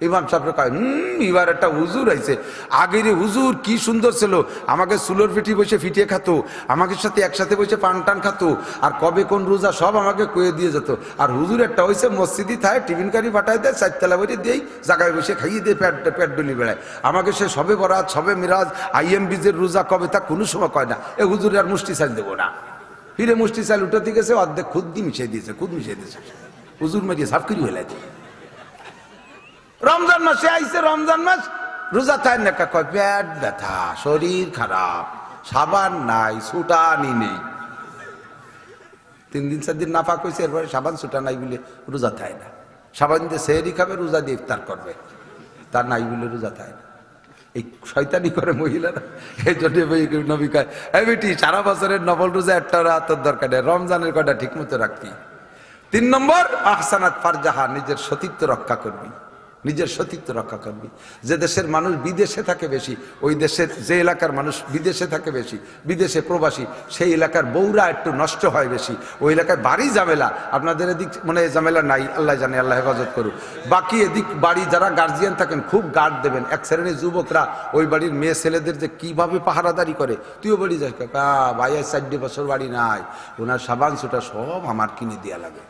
ইমাম সাহেব কয় এবার একটা হুজুর আইছে, আগের হুজুর কি সুন্দর ছিল, আমাকে সুলোর পিঠি বসে ফিটিয়ে খাতো, আমাকে সাথে একসাথে বসে পান টান খাতো, আর কবে কোন রোজা সব আমাকে কয়ে দিয়ে যেত। আর হুজুর একটা হয়েছে মসজিদই থাকে, টিফিন কারি পাঠায় দেয়, চারতলা বইয়ে দিয়েই জায়গায় বসে খাইয়ে দিয়ে পেট ডলি বেড়ায়। আমাকে সে সবে বরাত, সবে মিরাজ, IMBজের রোজা কবে তা কোনো সময় কয় না। এ হুজুর আর মুষ্টি চাল দেবো না, ফিরে মুষ্টি চাল উঠাতে গেছে, অর্ধেক খুদ দিয়ে মিশিয়ে দিয়েছে, খুদ মিশিয়ে দিয়েছে, হুজুর মারিয়ে সাফ করি হয়েছে। রমজান মাসে আইছে, রমজান মাস রোজা তাই না, কয় পেট ব্যথা, শরীর খারাপ, সাবান নাই, ছুটানি নেই। 3 দিন 4 দিন নাফাক হয়েছে, এরপরে সাবান ছুটা নাই বলে রোজা থায় না। সাবান দিয়ে সেহরি খাবে, রোজা দিয়ে ইফতার করবে, তার নাই বলে রোজা থায় না। এই শয়তানি করে মহিলারা। এই জন্য নবী কয়, এই বেটি সারা বছরের নফল রোজা একটা রাতের দরকার নেই, রমজানের কটা ঠিক মতো রাখবি। 3 নম্বর আহসানাত ফারজাহা, নিজের সতীত্ব রক্ষা করবি, নিজের সতীত্ব রক্ষা করবি। যে দেশের মানুষ বিদেশে থাকে বেশি, ওই দেশের যে এলাকার মানুষ বিদেশে থাকে বেশি, বিদেশে প্রবাসী, সেই এলাকার বউরা একটু নষ্ট হয় বেশি। ওই এলাকায় বাড়ি ঝামেলা, আপনাদের এদিক মনে ঝামেলা নাই, আল্লাহ জানে, আল্লাহ হেফাজত করুক। বাকি এদিক বাড়ি যারা গার্জিয়ান থাকেন খুব গার্ড দেবেন। এক শ্রেণীর যুবকরা ওই বাড়ির মেয়ে ছেলেদের যে কিভাবে পাহারাদারি করে, তুইও বাড়ি যাস, ভাই 4 বছর বাড়ি নাই, ওনার সাবান সুটা সব আমার কিনে দেওয়া লাগে।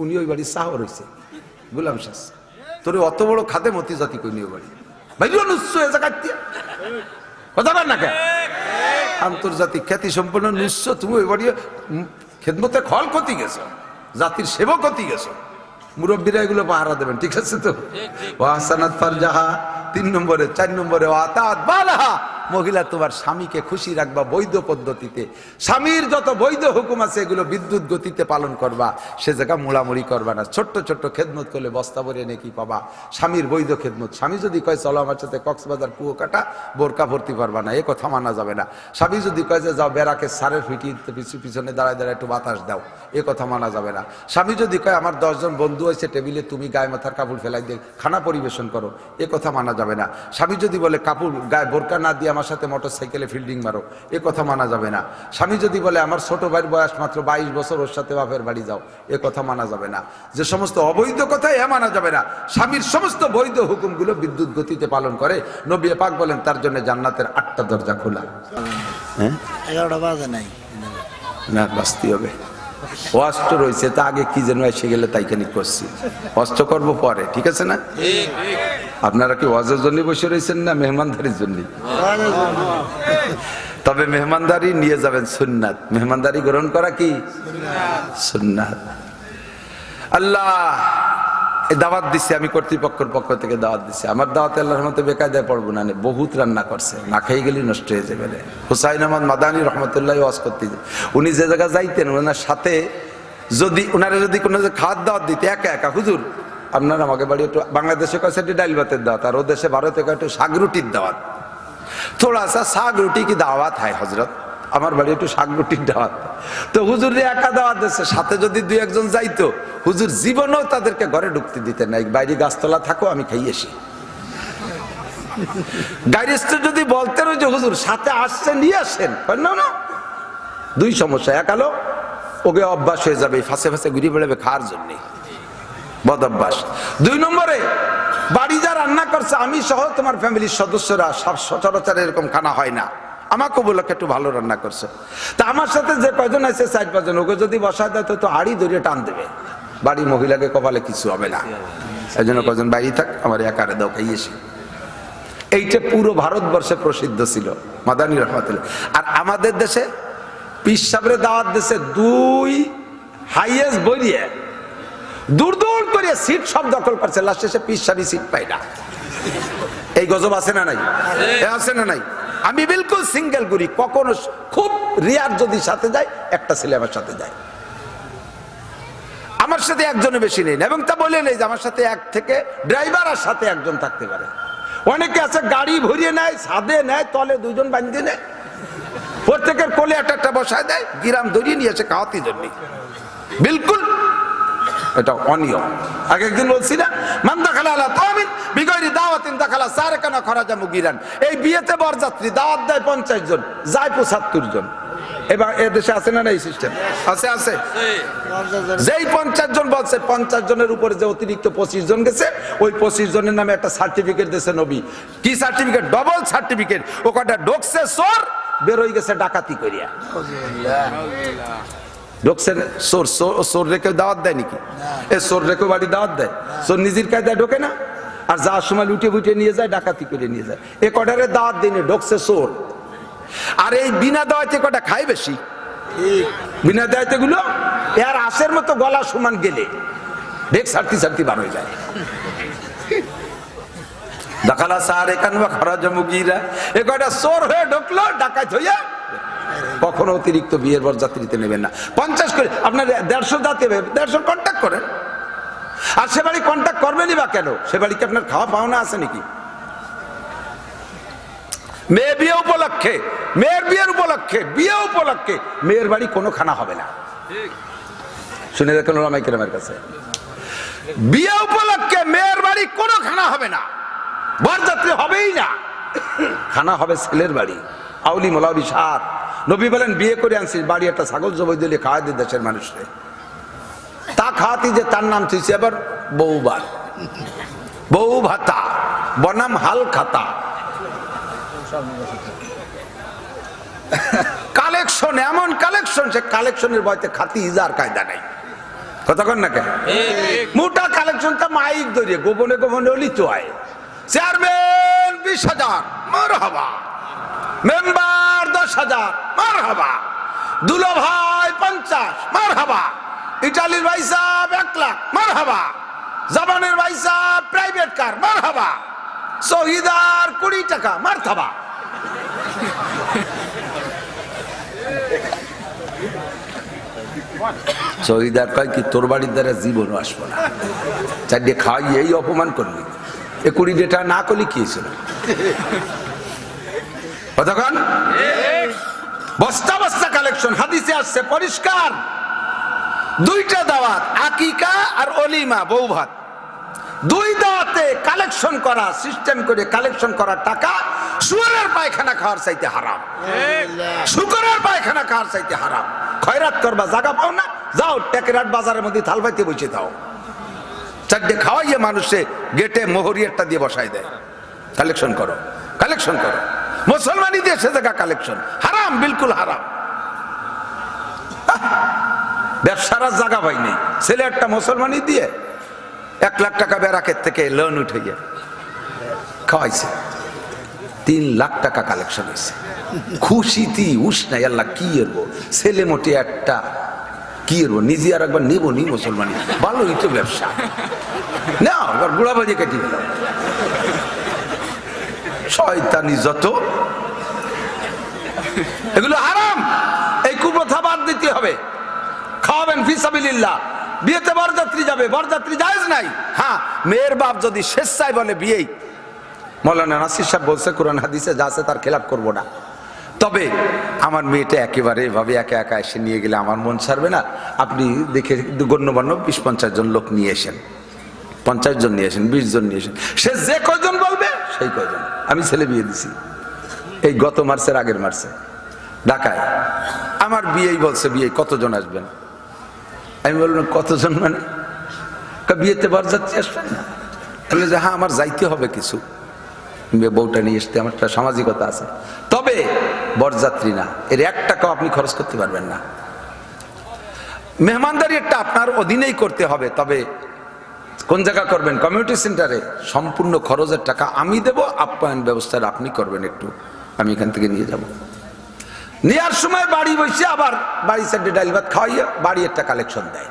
উনি ওই বাড়ির সাহ রয়েছে, গোলাম শাহ, তোর অত বড় খাদে মতি জাতি কই নিয়ে বাড়ি ভাই কথা বল না কেন? আন্তর্জাতিক খ্যাতি সম্পন্ন নিঃস্ব, তুমি ওই বাড়ি খেদমতে খল ক্ষতি গেছো, জাতির সেবক ক্ষতি গেছো, মুরব্বীরা এগুলো পাহারা দেবেন, ঠিক আছে তো? ওয়াহসানাত ফারজাহা 3 নম্বরে। 4 নম্বরে ওয়াতাত বালাহা, মহিলা তোমার স্বামীকে খুশি রাখবা বৈধ পদ্ধতিতে। স্বামীর যত বৈধ হুকুম আছে এগুলো বিদ্যুৎ গতিতে পালন করবা, সে জায়গা মোড়ামুড়ি করবা না। ছোট্ট ছোট্ট খেদমত করলে বস্তা ভরে নাকি পাবা, স্বামীর বৈধ খেদমত। স্বামী যদি কয় চলো আমার সাথে কক্সবাজার কুয়াকাটা, বোরকা ভর্তি পারবা না, এ কথা মানা যাবে না। স্বামী যদি কয় যে যাও বেড়াকে সারের ফিটিয়ে পিছনে দাঁড়ায় দাঁড়ায় একটু বাতাস দাও, এ কথা মানা যাবে না। স্বামী যদি কয় আমার 10 জন বন্ধু হয়েছে টেবিলে, তুমি গায়ে মাথার কাপড় ফেলাই দিয়ে খানা পরিবেশন করো, এ কথা মানা যাবে না। স্বামী যদি বলে কাপড় গায়ে বোরকা না দিয়ে আমার সাথে মোটর সাইকেলে ফিল্ডিং মারো, এ কথা মানা যাবে না। স্বামী যদি বলে আমার ছোট ভাইয়ের বয়স মাত্র 22 বছর, ওর সাথে বাপের বাড়ি যাও, এ কথা মানা যাবে না। যে সমস্ত অবৈধ কথা এ মানা যাবে না। স্বামীর সমস্ত বৈধ হুকুমগুলো বিদ্যুৎ গতিতে পালন করে। নবী পাক বলেন তার জন্য জান্নাতের 8টা দরজা খোলা। হ্যাঁ 11টা বাজে নাই না, বাঁচতে হবে। অস্ত রয়েছে, তা আগে কি যেন এসে গেলে তাইখানি করছি, অস্ত করবো পরে, ঠিক আছে না? আপনারা কি ওয়াজের জন্য বসে রয়েছেন না মেহমানদারির জন্য? তবে মেহমানদারি নিয়ে যাবেন সুন্নাত, মেহমানদারি গ্রহণ করা কি সুন্নাত। আল্লাহ এই দাওয়াত দিচ্ছে, আমি কর্তৃপক্ষের পক্ষ থেকে দাওয়াত দিচ্ছি। আমার দাওয়াতে আল্লাহর রহমতে বেকায়দায় পড়বো না, বহুত রান্না করছে, না খেয়ে গেলে নষ্ট হয়ে যাবে। হুসাইন আহমদ মাদানী রহমতুল্লাহ ওয়াজ করতে, উনি যে জায়গায় যাইতেন ওনার সাথে যদি ওনারা যদি কোনো খাওয়ার দাওয়াত দিতে, একা একা হুজুর আপনার আমাকে বাড়ি একটু, বাংলাদেশে কয়েছে একটু ডাইল ভাতের দাওয়াত, আর ও দেশে ভারতে একটু শাক রুটির দাওয়াত, থোড়া সা শাক রুটি কি দাওয়াত হয় হজরত, আমার বাড়ি একটু শাক রুটির দাওয়াত। তো হুজুর একা দাওয়াত দিচ্ছে, সাথে যদি 2-1 যাইতো, হুজুর জীবনেও তাদেরকে ঘরে ঢুকতে দিতেন না, বাইরে গাছতলা থাকো আমি খাইয়েছি। গাইরিস্ট যদি বলতেন যে হুজুর সাথে আসছে নিয়ে আসেন, না না, 2 সমস্যা, এক আলো ওকে অভ্যাস হয়ে যাবে, ফাঁসে ফাঁসে ঘুরে বেড়াবে খাওয়ার জন্যে, বদ অভ্যাস। 2 নম্বরে বাড়ি যা রান্না করছে আমি সহ তোমার ফ্যামিলির সদস্যরা সব সচরাচর এরকম খানা হয় না, আমাকে বলো একটু ভালো রান্না করছে। তা আমার সাথে যে কয়জন আছে 4-5 জন, ওকে যদি বসায় দেয় তো আড়ি ধরিয়ে টান দেবে, বাড়ি মহিলাকে কপালে কিছু হবে না। এই জন্য কয়জন বাইরে থাক, আমার একারে দাও খাইয়েছি। এইটা পুরো ভারতবর্ষে প্রসিদ্ধ ছিল মাদানী রহমাতুল্লাহ। আর আমাদের দেশে পীর সাহেবের দাওয়াত দেশে 2 হাইয়েস্ট বইয়ে দূর দূর করে সিট সব দখল করছে, লাস্ট শেষে পীর সাহেব সিট পাই না। এই গজব আছে না নাই? আছে না নাই? আমি বিলকুল সিঙ্গেল করি, কখনো খুব রিয়ার যদি সাথে যায়, একটা ছেলে আমার সাথে যায়, আমার সাথে একজনের বেশি নেই, এবং তা বলে নেই যে আমার সাথে 1 থেকে ড্রাইভার আর সাথে 1 জন থাকতে পারে। অনেকে আছে গাড়ি ভরিয়ে নেয়, ছাদে নেয়, তলে 2 জন বাঁধিয়ে নেয়, প্রত্যেকের কোলে একটা বসায় দেয়, গিরাম ধরিয়ে নিয়ে এসে খাওয়াতে জন্য, বিলকুল এটা অনিয়ম। আগে একদিন বলছি না, মান দাখালা আলা তামিন বিগয়রি দাওয়াতিন দাখালা সারকানা খরাজা মুগিরান। এই বিয়েতে বরযাত্রী দাওয়াত দেয় 50 জন, যায় 75 জন, এবার এদেশে আছে না এই সিস্টেম আছে আছে যেই 50 জন বলছে 50 জনের উপরে যে অতিরিক্ত 25 জন গেছে ওই 25 জনের নামে একটা সার্টিফিকেট দিয়েছে নবী কি সার্টিফিকেট ডবল সার্টিফিকেট ও কটা ঢোকছে চোর বের হয়ে গেছে ডাকাতি করিয়া ঢোকছে চোর চোর রেখে দাওয়াত দেয় নাকি এ চোর রেখে বাড়ি দাওয়াত দেয় চোর নিজের কায়দায় ঢোকে না আর যাওয়ার সময় লুটে বুটে নিয়ে যায় ডাকাতি করে নিয়ে যায় এ কটারে দাওয়াত দিনে ঢোকছে চোর আর এই বিনা দাওয়াতে কটা খায় বেশি বিনা দাওয়াতে গুলো এর আশের মতো গলা সমান গেলে দেখ সারতি সারতি বার হয়ে যায় দাখালা সারে কানবা খরাজ মুগিরা এ কটা চোর হয়ে ঢুকলো ডাকাত হইয়া কখনো অতিরিক্ত বিয়ের বরযাত্রীতে নেবেন না 50 করে আপনার 150 যাতে 150 কন্ট্যাক্ট করেন আর সে বাড়ি কন্ট্যাক্ট করবেনই বা কেন সে বাড়িতে আপনার খাওয়া পাওনা আছে নাকি মেয়ে বিয়ে উপলক্ষে মেয়ের বিয়ের উপলক্ষে বিয়ে উপলক্ষে মেয়ের বাড়ি কোনো খানা হবে না শুনে দেখেন ওলামায়ে কেরামের কাছে বিয়ে উপলক্ষে মেয়ের বাড়ি কোনো খানা হবে না বরযাত্রী হবেই না খানা হবে ছেলের বাড়ি আউলি মোলাউলি সার নবী বলেন বিয়ে করে আনছিস বাড়ি একটা ছাগল জবাই দিলে খাওয়া দিয়ে দেশের মানুষকে তা খাওয়াতি যে তার নাম তুইছে আবার বউবার বউ ভাতা বনাম হাল খাতা কালেকশন এমন কালেকশন সে কালেকশনের বয়তে খাতি ইজার কায়দা নাই কতক্ষণ না কেন মোটা কালেকশনটা মাইক ধরিয়ে গোপনে গোপনে অলিত হয় চেয়ারম্যান 20,000 মারহাবা মেম্বার 10,000 মারহাবা দুলো ভাই 50 মারহাবা ইটালির ভাই সাহেব 1 লাখ মারহাবা জাপানের ভাই সাহেব প্রাইভেট কার মারহাবা শহীদার 20 টাকা মারহাবা শহীদার কয় কি তোর বাড়ির দ্বারা জীবনও আসবো না চারটে খাওয়াই এই অপমান করলি এ 20 টাকা না করলি কি ছিল কতক্ষণ বস্তা বস্তা কালেকশন হাদিসে আসছে পরিষ্কার দুইটা দাওয়াত আকিকা আর অলিমা বউ ভাত দুই দাওয়াতে কালেকশন করা সিস্টেম করে কালেকশন করার টাকা শুয়োরের পায়খানা খাওয়ার চাইতে হারাম শুকরের পায়খানা খাওয়ার চাইতে হারাম খয়রাত করবা জায়গা পাও না যাও টেকেরাট বাজারের মধ্যে থাল পাইতে বসে দাও চারটে খাওয়াইয়ে মানুষে গেটে মোহরি একটা দিয়ে বসাই দেয় কালেকশন করো কালেকশন করো মুসলমানি দিয়ে সে জায়গা কালেকশন হারাম বিলকুল হারাম ব্যবসার জায়গা পাই নেই ছেলে একটা মুসলমানি দিয়ে 1 লাখ টাকা ব্যারাকের থেকে লোন উঠে গিয়ে খাওয়াইছে 3 লাখ টাকা কালেকশন হয়েছে খুশিতি উষ্ণা আল্লাহ কি এরবো ছেলে মোটে একটা কি এরবো নিজে আর একবার নেবো নি মুসলমানি ভালোই তো ব্যবসা না এবার বুড়া বাজে কেটে গেল শয়তানি যত এগুলো হারাম এই কুপ্রথা বাদ দিতে হবে খাওয়াবেন ফিসাবিলিল্লাহ বিয়েতে বরযাত্রী যাবে বরযাত্রী জায়েজ নাই হ্যাঁ মেয়ের বাপ যদি স্বেচ্ছায় বলে বিয়েই মৌলানা নাসির সাহেব বলছে কোরআন হাদিসে যা আছে তার খেলাপ করব না তবে আমার মেয়েটা একেবারে এভাবে একা একা এসে নিয়ে গেলে আমার মন ছাড়বে না আপনি দেখে গণ্যমান্য 20-50 জন লোক নিয়ে এসেন 50 জন নিয়ে আসেন 20 জন নিয়ে আসেন সে যে কয়জন বলবে সেই কয়জন আমি ছেলে বিয়ে দিছি এই গত মার্চের আগের মার্চে ঢাকায় আমার বিয়েই বলছে বিয়ে কতজন আসবেন আমি বললাম কতজন মানে বিয়েতে বরযাত্রী আসবেন না বলে যে হ্যাঁ আমার যাইতে হবে কিছু বউটা নিয়ে আসতে আমার একটা সামাজিকতা আছে তবে বরযাত্রী না এর 1 টাকাও আপনি খরচ করতে পারবেন না মেহমানদারি একটা আপনার অধীনেই করতে হবে তবে কোন জায়গা করবেন কমিউনিটি সেন্টারে সম্পূর্ণ খরচের টাকা আমি দেব আপ্যায়ন ব্যবস্থার আপনি করবেন একটু আমি এখান থেকে নিয়ে যাব নেওয়ার সময় বাড়ি বসে আবার বাড়ি সাইডে ডাল ভাত খাওয়াইয়া বাড়ি একটা কালেকশন দেয়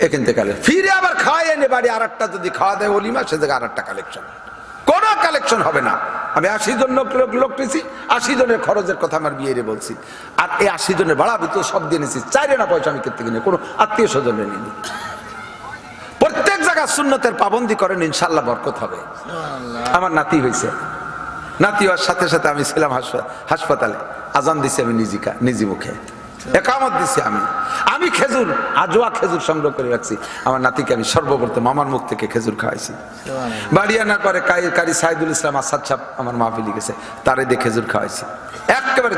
এখান থেকে ফিরে আবার খাওয়াই এনে বাড়ি আর একটা যদি খাওয়া দেয় অলিমা সে জায়গায় আর একটা কালেকশন কোনো কালেকশন হবে না আমি 80 জন লোক পেয়েছি 80 জনের খরচের কথা আমার বিয়ে বলছি আর এই 80 জনের ভাড়া ভিতরে সব দিয়ে নিয়েছি চাইরে না পয়সা আমি ক্ষেত্রে কিনে কোনো আত্মীয় স্বজনের নিনি প্রত্যেক জায়গায় সুন্নতের পাবন্দি করেন ইনশাল্লাহ বরকত হবে আমার নাতি হয়েছে নাতি হওয়ার সাথে সাথে আমি ছিলাম হাসপাতালে আজান দিছি আমি নিজি মুখে একামত দিছি আমি খেজুর আজোয়া খেজুর সংগ্রহ করে রাখছি। আমার নাতিকে আমি সর্বপ্রথম আমার মুখ থেকে খেজুর খাওয়াইছি। বাড়ি আনার পরে কারি সাইদুল ইসলাম আসাদ সাহেব আমার মাহফিলে গেছে, তারে দিয়ে খেজুর খাওয়াইছি। একেবারে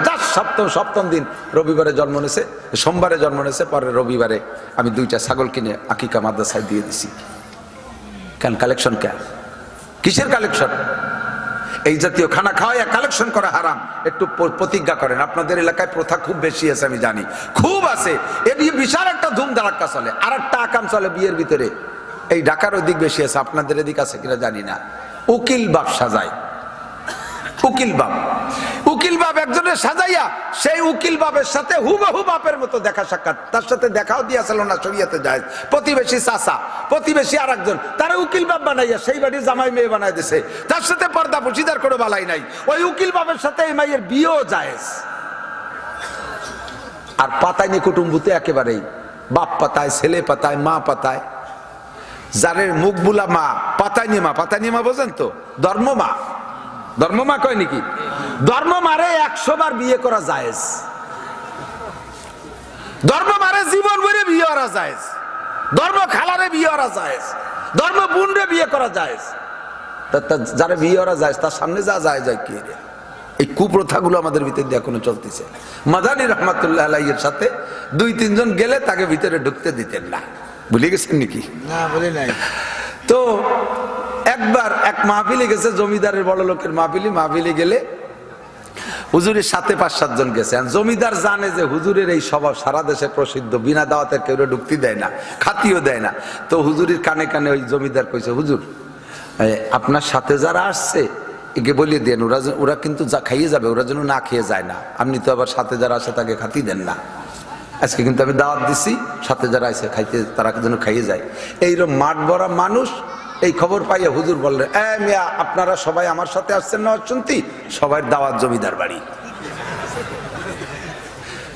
সপ্তম দিন রবিবারে জন্ম নিয়েছে, সোমবারে জন্ম নিয়েছে, পরে রবিবারে আমি 2টা ছাগল কিনে আকিকা মাদ্রাসায় দিয়ে দিছি। কেন কালেকশন? কেন কিসের কালেকশন? এই জাতীয় খানা খাওয়াইয়া কালেকশন করা হারাম। একটু প্রতিজ্ঞা করেন। আপনাদের এলাকায় প্রথা খুব বেশি আছে, আমি জানি খুব আছে। এ নিয়ে বিশাল একটা ধুম ধারাক্কা চলে, আর একটা আকাম চলে বিয়ের ভিতরে। এই ঢাকার ওদিক বেশি আছে, আপনাদের এদিক আছে কিনা জানি না। উকিল বাপ সাজায়, উকিল বাপ একজনের সাজাইয়া সেই উকিল বাপের সাথে হুবহু বাপের মতো দেখা সাক্ষাৎ, তার সাথে দেখাও দিয়েছিল না শরীয়তে জায়েজ। প্রতিবেশী চাচা, প্রতিবেশী আর একজন, তারা উকিল বাপ বানাইয়া সেই বাড়ির জামাই মেয়ে বানাই দিছে, তার সাথে পর্দা পশিদার করে বালাই নাই। ওই উকিল বাপের সাথে এই মাইয়ের বিয়েও জায়েজ। আর পাতায়নি কুটুম্বুতে একেবারেই বাপ পাতায়, ছেলে পাতায়, মা পাতায়। যারের মুখ বুলা মা পাতায়নি মা বোঝেন তো? ধর্ম মা কয় নাকি? ধর্ম মারে 100 বার বিয়ে করা জায়েজ। ধর্ম মারে জীবন ভরে বিয়ে করা জায়েজ। ধর্ম খালারে বিয়ে করা জায়েজ। ধর্ম বোনরে বিয়ে করা জায়েজ। যারা বিয়ে করা জায়েজ তার সামনে যা যায় কি? এই কুপ্রথাগুলো আমাদের ভিতরে দিয়ে এখনো চলতেছে। মাদানী রহমাতুল্লাহ আলাইহির সাথে 2-3 জন গেলে তাকে ভিতরে ঢুকতে দিতেন না। ভুলে গেছেন নাকি? না, বলি নাই। তো একবার এক মাহফিলে গেছে, জমিদারের বড় লোকের মাহফিলে গেলে হুজুরের সাথে 5-7 জন গেছে। জমিদার জানে যে হুজুরের এই স্বভাব সারা দেশে প্রসিদ্ধ, বিনা দাওয়াতে কেউ ঢুকতে দেয় না, খাতিও দেয় না। তো হুজুরের কানে কানে ওই জমিদার কইছে, হুজুর আপনার সাথে যারা আসছে একে বলিয়ে দেন, ওরা কিন্তু যা খাইয়ে যাবে, ওরা যেন না খেয়ে যায় না। আপনি তো আবার সাথে যারা আসে তাকে খাতি দেন না। আজকে কিন্তু আমি দাওয়াত দিছি, সাথে যারা আসে খাইতে তারা যেন খাইয়ে যায়। এইরকম মাঠ ভরা মানুষ। এই খবর পাইয়া হুজুর বললেন, মিয়া আপনারা সবাই আমার সাথে আসছেন না? শুনতি সবাই দাওয়াত জমিদার বাড়ি।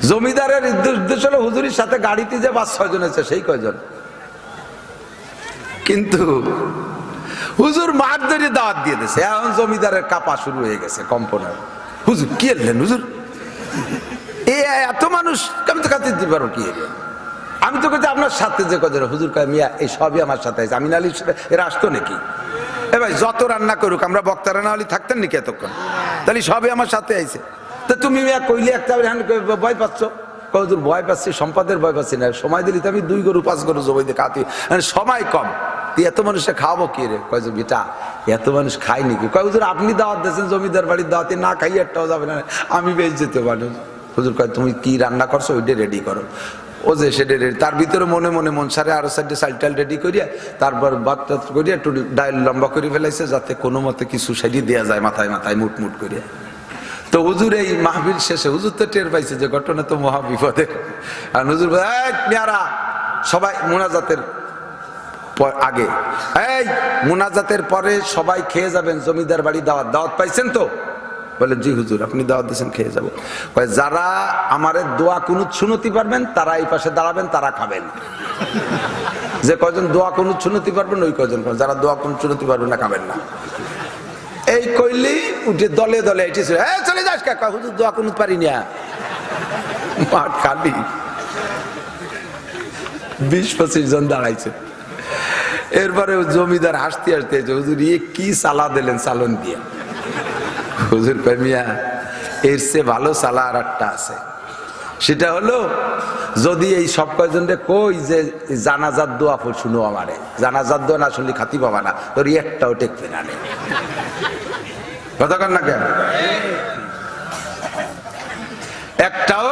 জমিদারের উদ্দেশ্য হলো হুজুরের সাথে গাড়িতে যে 5-6 জন আছে সেই কয়জন। কিন্তু হুজুর মাঠ ধরে দাওয়াত দিয়ে দিয়েছে। এখন জমিদারের কাপা শুরু হয়ে গেছে, কম্পনের। হুজুর কি এলেন? হুজুর এত মানুষ আমি তো খাতে দিতে পারবো কি? আমি তো কাছে আপনার সাথে যে কজন। হুজুর কয়, মিয়া এই সবই আমার সাথে আছে। আমিন আলী এরা আসতো নাকি? এ ভাই যত রান্না করুক, আমরা বক্তারা না হলে থাকতেন নাকি এতক্ষণ? তাহলে সবই আমার সাথে আইছে। তো তুমি মিয়া কইলে একটা ভয় পাচ্ছ? হুজুর ভয় পাচ্ছি, সম্পাদের ভয় পাচ্ছি না। সময় দিলি তো আমি 2 গরু 5 গরু জবাই দিয়ে খাতি, সময় কম। তুই এত মানুষে খাওয়াবো কি রে? কয় যে বেটা এত মানুষ খাই নাকি? কয় হুজুর আপনি দাওয়াত দিয়েছেন, জমিদার বাড়ির দাওয়াতে না খাই একটাও যাবে না, আমি বেশ যেতে পারি। হুজুর কয় তুমি কি রান্না করছো ওইটা রেডি করো। ও যে সেটা রেডি, তার ভিতরে মনে মন সারে আরো 4টে চাল রেডি করিয়া তারপর ভাত করিয়া একটু ডাইল লম্বা করে ফেলাইছে, যাতে কোনো মতে কিছু সাইডে দেওয়া যায় মাথায় মুট করিয়া। তো হুজুর এই মাহফিল শেষে হুজুর তো টের পাইছে যে ঘটনা তো মহা বিপদের। আর হুজুর পেয়ারা সবাই মোনাজাতের আগে, এই মোনাজাতের পরে সবাই খেয়ে যাবেন, জমিদার বাড়ি দাওয়াত পাইছেন তো? বলে জি হুজুর, আপনি দাওয়াত দিয়েছেন, খেয়ে যাবো। যারা আমারে দোয়া কুনুত শুনতে পারবেন তারা এই পাশে দাঁড়াবেন, তারা খাবেন। যে কয়জন দোয়া কুনুত শুনতে পারবেন ওই কয়জন, যারা দোয়া কুনুত শুনতে পারবেন না খাবেন না। এই কইলি উঠে দলে দলে এটি চলে যাস কাকা, হুজুর দোয়া কুনুত পারি না। মাঠ খালি, 20-25 জন দাঁড়াইছে। এরপরে জমিদার হাসতে হুজুর কি চালা দিলেন চালন দিয়ে। হুজুর মিয়া এর চেয়ে ভালো চালা আর একটা আছে। সেটা হলো যদি এই সব কয়জনরে কই যে জানাজার দোয়া শুনো, আমারে জানাজার দোয়া না শুনলে খাতি পাবা না, তোর একটাও টেকবে না। কথা কন না কেন? একটাও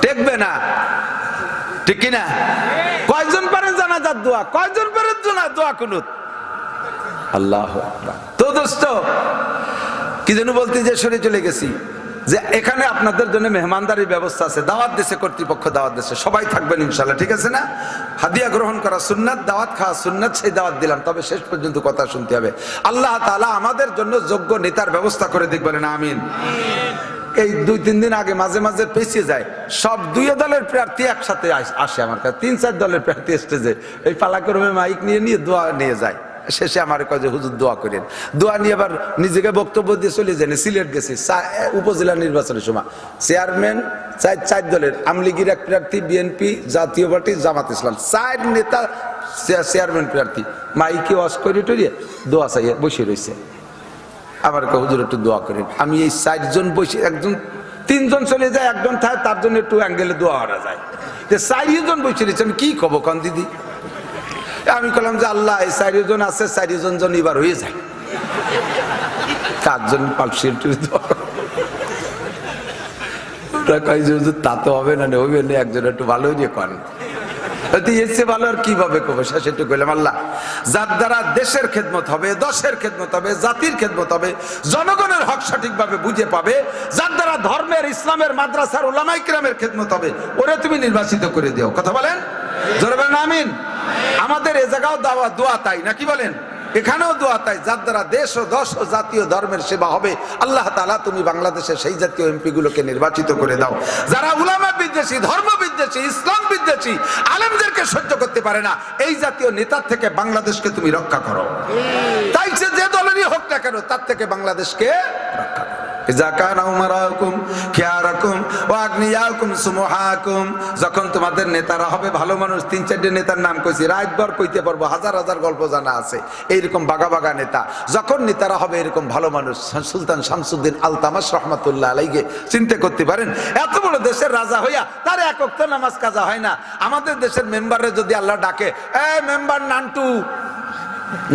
টেকবে না, ঠিক কিনা? কয়জন পারেন জানাজার দোয়া? কয়জন পারেন দোয়া কুনুত? আল্লাহু আকবার। তো দোস্ত কি যেন বলতে যে সরে চলে গেছি, যে এখানে আপনাদের জন্য মেহমানদারির ব্যবস্থা আছে, দাওয়াত দেশে কর্তৃপক্ষ দাওয়াত দেশে, সবাই থাকবেন ইনশাল্লাহ, ঠিক আছে না? হাদিয়া গ্রহণ করা সুন্নাত, দাওয়াত খাওয়া সুন্নাত, সেই দাওয়াত দিলাম, তবে শেষ পর্যন্ত কথা শুনতে হবে। আল্লাহ তাআলা আমাদের জন্য যোগ্য নেতার ব্যবস্থা করে দিক, বলেন আমিন। এই 2-3 দিন আগে মাঝে মাঝে পেছিয়ে যায়, সব 2 দলের প্রার্থী একসাথে আসে আমার কাছে, 3-4 দলের প্রার্থী স্টেজে এই পালাক্রমে মাইক নিয়ে দোয়া নিয়ে যায়। শেষে আমার কয় যে হুজুর দোয়া করেন। দোয়া নিয়ে আবার নিজেকে বক্তব্য দিয়ে চলে যান। সিলেট গেছি উপজেলা নির্বাচনের সময়, চেয়ারম্যান 4 দলের, আওয়ামী লীগের এক প্রার্থী, বিএনপি, জাতীয় পার্টি, জামাত ইসলাম 4 নেতা চেয়ারম্যান প্রার্থী। মাইকে ওয়াজ করে টরিয়ে দোয়া চাইয়ে বসে রয়েছে। আমার কয় হুজুর একটু দোয়া করেন। আমি এই 4 জন বসে, একজন 3 জন চলে যায়, একজন থাকে, তার জন্য একটু অ্যাঙ্গেলে দোয়া করা যায়। 4 জন বসে রয়েছে, আমি কি খবো কন দিদি? আমি বললাম যে আল্লাহ এই 4 জন আছে, 4 জন জন এবার হয়ে যায়, 4 জন পালসির তা তো হবে না, হবে না, একজন একটু ভালো নিয়ে কন এসে ভালো আর কিভাবে কবে। শেষে একটু কইলাম আল্লাহ যার দ্বারা দেশের খেদমত হবে, দশের খেদমত হবে, জাতির খেদমত হবে, জনগণের হক সঠিকভাবে বুঝে পাবে, যার দ্বারা ধর্মের, ইসলামের, মাদ্রাসার, উলামায়ে কিরামের খেদমত হবে, ওরে তুমি নির্বাচিত করে দিও। কথা বলেন, জোরে বলেন আমিন। আমাদের এ জায়গাও দোয়া তাই নাকি বলেন? এখানেও দোয়া তাই, যার দ্বারা দেশ ও দশ ও জাতীয় ধর্মের সেবা হবে। আল্লাহ তাআলা তুমি বাংলাদেশের সেই জাতীয় এমপি গুলোকে নির্বাচিত করে দাও যারা উলামা বিদ্বেষী, ধর্ম বিদ্বেষী, ইসলাম বিদ্বেষী, আলেমদেরকে সহ্য করতে পারে না। এই জাতীয় নেতার থেকে বাংলাদেশকে তুমি রক্ষা করো। তাই সে যে দলেরই হোক না কেন, তার থেকে বাংলাদেশকে রক্ষা করো। যখন তোমাদের নেতারা হবে ভালো মানুষ, 3-4 নেতার নাম কইছি, রাতভর কইতে পারবো, হাজার হাজার গল্প জানা আছে এইরকম বাগা বাগা নেতা। যখন নেতারা হবে এরকম ভালো মানুষ, সুলতান শামসুদ্দিন আলতামাশ রহমাতুল্লাহ আলাইহি চিন্তা করতে পারেন, এত বড় দেশের রাজা হইয়া তার এক ওয়াক্ত নামাজ কাজা হয় না। আমাদের দেশের মেম্বারে যদি আল্লাহ ডাকে, এ মেম্বার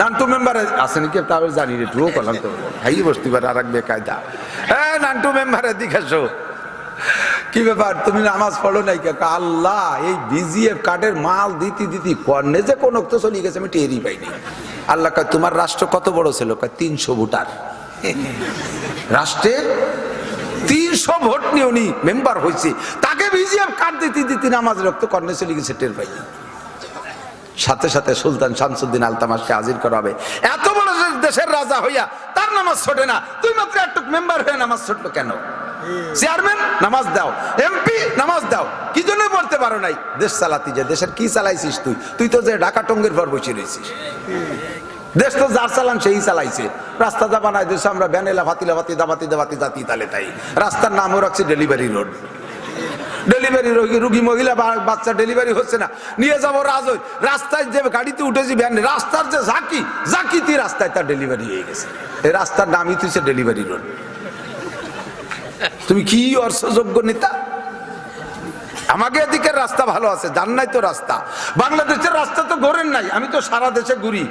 নান্টু মেম্বার আছে নাকি তাহলে জানি রে, তুও করলাম তো হাই বসতে পারে আর এক বেকায়দা, নান্টু মেম্বারের দিকে আসো, কি ব্যাপার তুমি নামাজ পড়ো নাই কে? আল্লাহ এই বিজিএফ কার্ডের মাল দিতি কর্নে যে কোন তো চলে গেছে আমি টেরই পাইনি। আল্লাহ কয় তোমার রাষ্ট্র কত বড় ছিল? 300 ভোটার রাষ্ট্রে 300 ভোট নিয়ে উনি মেম্বার হয়েছে, তাকে বিজিএফ কার্ড দিতি নামাজ রক্ত কর্নে চলে গেছে টের পাইনি। সাথে সাথে সুলতান শামসুদ্দিন আলতামাশকে হাজির করা হবে। এত বড় দেশের রাজা হইয়া তার নামাজ ছোটে না, তুই মাত্র একটু মেম্বার হয়ে নামাজ ছুটলো কেন? চেয়ারম্যান নামাজ দাও, এমপি নামাজ দাও, কি জন্য পড়তে পারো নাই? দেশ চালাতি, যে দেশের কি চালাইছিস তুই তো যে ঢাকা টঙ্গের পর বসে রয়েছিস। দেশ তো যার চালান সেই চালাইছে। রাস্তা যা বানাই দিয়েছে আমরা ভ্যানেলা ফাতিলাভাতি দাবাতি জাতি তালে তাই। রাস্তার নামও রাখছে ডেলিভারি রোড। ডেলিভারি রুগী মহিলা বাচ্চা ডেলিভারি হচ্ছে না, নিয়ে যাবো রাজয়। রাস্তায় যে গাড়িতে উঠেছি ভ্যান, রাস্তার যে জাকিতি রাস্তায় তার ডেলিভারি হয়ে গেছে। এই রাস্তার নামই তুইছে ডেলিভারি রোড। তুমি কি অর্থযোগ্য নেতা? আমাকে এদিকের রাস্তা ভালো আছে, জান নাই তো রাস্তা। বাংলাদেশের রাস্তা তো ঘোরেন নাই, আমি তো সারা দেশে ঘুরি।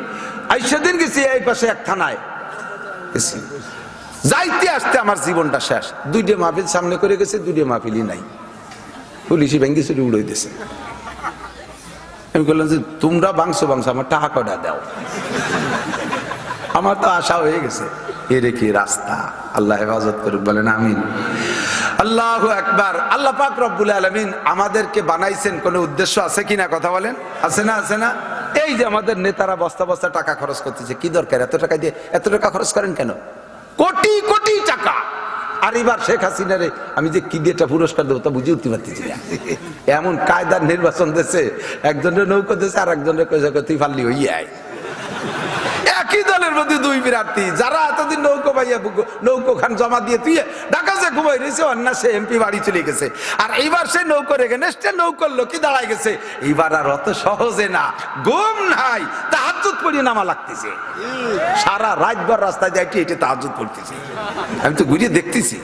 সেদিন গেছি এই পাশে এক থানায়, যাইতে আসতে আমার জীবনটা শেষ। 2টে মাহফিল সামনে করে গেছে, 2টে মাহফিলই নাই, পুলিশি ভেঙ্গি চুরি উড়াই দিয়েছে। আমি বললাম যে তোমরা বাংশো আমার টাকা কটা দাও। আমার তো আশা হয়ে গেছে, এর কি রাস্তা। আল্লাহ হেফাজত করুক, বলেন আমিন। আল্লাহু আকবার। আল্লাহ পাক রব্বুল আলামিন আমাদেরকে বানাইছেন কোন উদ্দেশ্য আছে কিনা? কথা বলেন, আছে না? আছে না? এই যে আমাদের নেতারা বস্তা বস্তা টাকা খরচ করতেছে, কি দরকার এত টাকা দিয়ে? এত টাকা খরচ করেন কেন? কোটি কোটি টাকা। আর এবার শেখ হাসিনারে আমি যে কি দিয়ে পুরস্কার দেবো তা বুঝে উঠতে পারতেছি না। এমন কায়দার নির্বাচন দিয়েছে, একজনের নৌকো দিয়েছে আর একজনের তুই ফাল্লি হইয়ে আয়। একই দলের মধ্যে 2 প্রার্থী, যারা এতদিন নৌকো খান জমা দিয়ে তুই ঢাকা যে ঘুমাই রয়েছে, অন্য সে এমপি বাড়ি চলে গেছে। আর এইবার সে নৌকো রেখে নেক্সটে নৌকোর লোকই দাঁড়ায় গেছে। এইবার আর অত সহজে না, ঘুম নাই, তাহাজ্জুদ পড়ে নামা লাগতেছে। সারা রাতভর রাস্তায় যাই এটা তাহাজ্জুদ পড়তেছে, আমি তো ঘুরিয়ে দেখতেছি।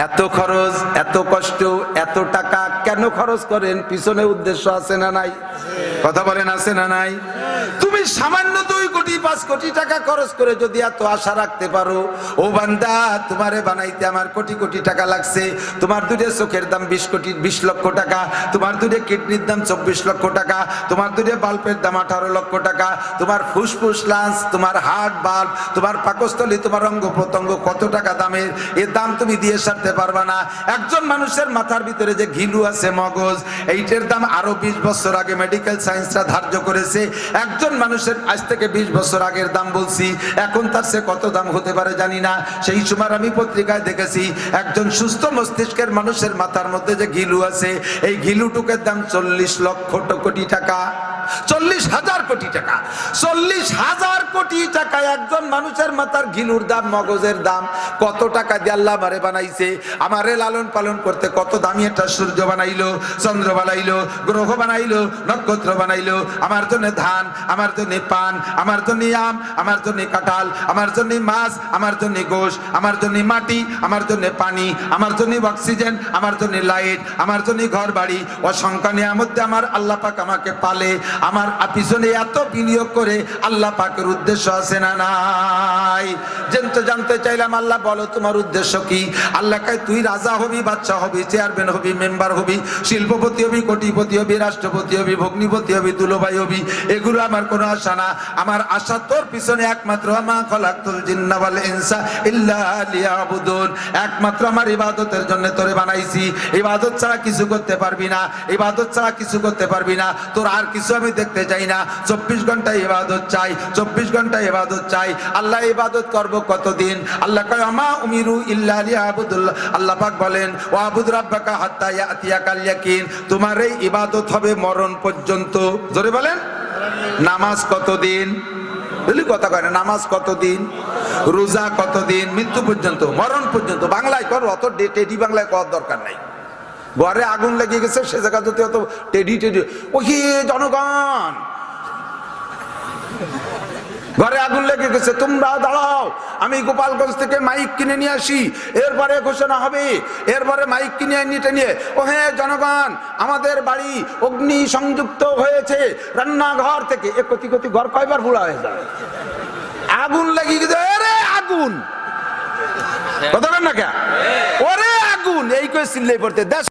এত খরচ, এত কষ্ট, এত টাকা কেন খরচ করেন? পিছনে উদ্দেশ্য আছে না নাই? কথা বলেন, আছে না নাই? তুমি সামান্য 2 কোটি 5 কোটি টাকা খরচ করে যদি এত আশা রাখতে পারো, ও বান্দা তোমারে বানাইতে আমার কোটি কোটি টাকা লাগছে। তোমার 2টে চোখের দাম 20 লক্ষ টাকা, তোমার 2টে কিডনির দাম 24 লক্ষ টাকা, তোমার 2টে বাল্বের দাম 18 লক্ষ টাকা, তোমার ফুসফুস লাঞ্চ, তোমার হার্ট বাল্ব, তোমার পাকস্থলী, তোমার অঙ্গ প্রত্যঙ্গ কত টাকা দামের, এর দাম তুমি দিয়ে সারতে পারবা না। একজন মানুষের মাথার ভিতরে যে ঘিলু আছে, মগজ, এইটার দাম আরো 20 বছর আগে মেডিকেল সায়েন্সরা ধার্য করেছে। একজন মানুষের আজ থেকে 20 বছর আগের দাম বলছি, এখন তার সে কত দাম হতে পারে জানি না। সেই সময় আমি পত্রিকায় দেখেছি একজন সুস্থ মস্তিষ্কের মানুষের মাথার মধ্যে যে ঘিলু আছে, এই ঘিলুটুকের দাম 40 লক্ষ কোটি টাকা। 40,000 কোটি টাকা। 40,000 কোটি টাকা একজন মানুষের মাথার ঘিলুর দাম, মগজের দাম। কত টাকা দিয়ে আল্লাহ আমারে বানাইছে, আমারে লালন পালন করতে কত দামি একটা সূর্য বানাইলো, চন্দ্র বানাইলো, গ্রহ বানাইলো, নক্ষত্র বানাইলো। আমার জন্য ধান, আমার জন্য পান, আমার জন্য আম, আমার জন্য কাঁঠাল, আমার জন্য মাছ, আমার জন্য গোশ, আমার জন্য মাটি, আমার জন্য পানি, আমার জন্য অক্সিজেন, আমার জন্য লাইট, আমার জন্য ঘর বাড়ি। অসংখ্য নিয়ামত আমার আল্লাহ পাক আমাকে পালে। আমার পিছনে এত বিনিয়োগ করে আল্লাহ পাকের উদ্দেশ্য আছে না নাই? জানতে চাইলাম, আল্লাহ বলো তোমার উদ্দেশ্য কি? আল্লাহ কয় তুই রাজা হবি, বাদশা হবি, চেয়ারম্যান হবি, মেম্বার হবি, শিল্পপতি হবি, কোটিপতি হবি, রাষ্ট্রপতি হবি, ভগ্নিপতি হবি, দুলোভাই হবি। এগুলো আমার কোনো আশা না। আমার আশা তোর পিছনে একমাত্র মা খলাকতুল জিন্না ওয়াল ইনসা ইল্লা লিয়াবুদুন, একমাত্র আমার ইবাদতের জন্য তোরে বানাইছি। ইবাদত ছাড়া কিছু করতে পারবি না, ইবাদত ছাড়া কিছু করতে পারবি না। তোর আর কিছু আমি দেখতে চাই না। 24 ঘন্টা ইবাদত চাই, 24 ঘন্টা ইবাদত চাই। আল্লাহ ইবাদত করব কতদিন? আল্লাহ কয় আমা উমিরু ইল্লা লিয়াবুদুল্লাহ। আল্লাহ পাক বলেন ওয়াবুদ রাব্বাকা হাত্তা ইয়াতিয়াকাল ইয়াকিন, তোমার এই ইবাদত হবে মরণ পর্যন্ত। জোরে বলেন নামাজ কতদিন? বলি কথা কয় না, নামাজ কতদিন, রোজা কতদিন? মৃত্যু পর্যন্ত, মরণ পর্যন্ত। বাংলায় কর, অত টেডি বাংলায় করার দরকার নাই। ঘরে আগুন লেগে গেছে, সে জায়গা যদি অত টেডি ওই জনগণ, ঘরে আগুন লেগে গেছে, তোমরা দাঁড়াও, আমি গোপালগঞ্জ থেকে মাইক কিনে নিয়ে আসি, এরপরে ঘোষণা হবে, এরপরে মাইক কিনে নিয়ে ও হ্যাঁ জনগণ, আমাদের বাড়ি অগ্নি সংযুক্ত হয়েছে রান্নাঘর থেকে। এ কতি কতি ঘর কয়বার পুড়া হয়ে যায়? আগুন লেগে গেছে, আরে আগুন, কথা বলেন না কে? ওরে আগুন, এই করে চিল্লাই পড়তে দেশ।